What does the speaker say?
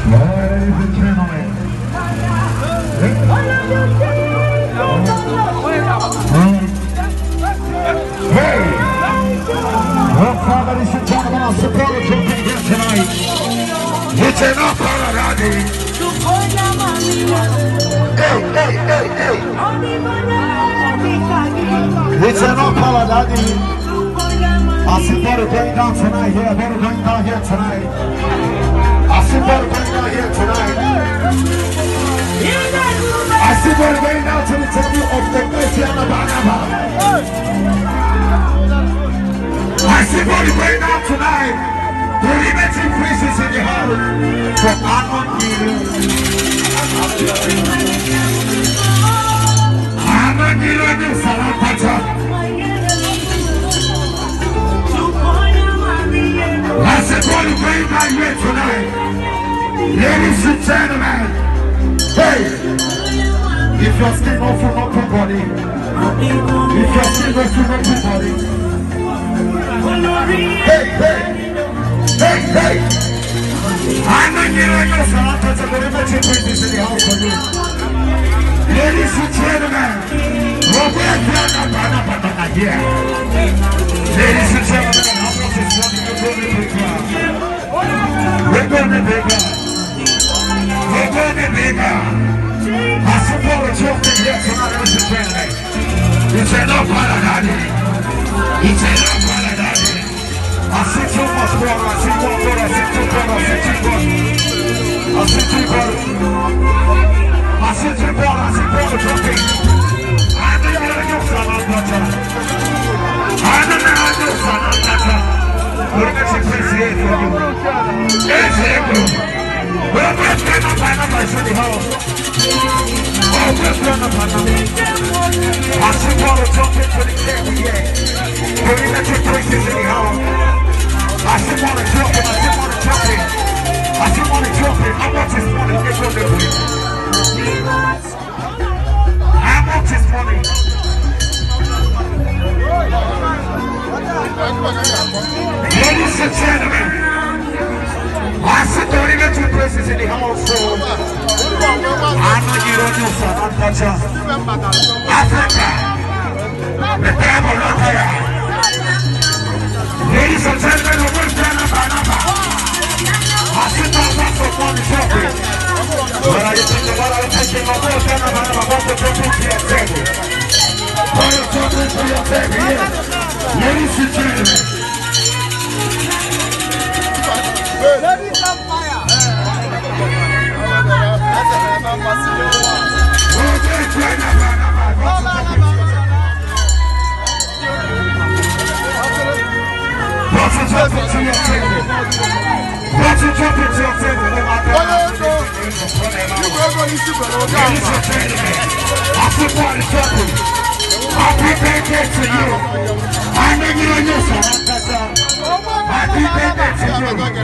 Ladies and gentlemen. Hey! Well, ladies and gentlemen, our supporter jumping here tonight. It's enough already. Hey! It's enough already. Our supporter going down tonight. Yeah, better going down here tonight. Our supporter going down here tonight. I see what going down to the table of the Messiah Banaba. I see what going down tonight. The limiting places in the house for Armand Gilo. Armand Gilo and Salapata. I see what going down here tonight. Ladies and gentlemen. Hey! If you're still not from nobody, if you're still not from nobody, hey! I'm not giving you some answers to the limited places in the house for you. Ladies and gentlemen, Robert Banana here. Ladies and gentlemen, how much is running the building? We're going to bigger. I support a joking here tonight, ladies and gentlemen. It's enough paradise. It's enough paradise. I see too much water, I see more water, I see too much water, I see too much. I see too much. I see too much, I see water jumping. I don't know son of butter. I don't know son of butter. We're going to appreciate for you. It's here. We're going to get up and up in the house. Oh, we're going to up and up. I see water jumping to the table here. We're going to get places in the house. I see water jumping, I see water jumping. I see water jumping. How much is money? Get on the way. How much is money? Ladies and gentlemen, I see 32 places in the house. I know you don't know son of butter. Africa, the devil not here. Ladies and gentlemen, we're going to I see thousands of money shopping. But I think about it, taking my work and I'm about to jump into your table. What are you talking to your table here? Ladies and gentlemen. Ladies on fire. What's it jumping to your table? What's it jumping to your table? Ladies and gentlemen, I support the jumping. Happy birthday to you. I know you and your son. Happy birthday to you.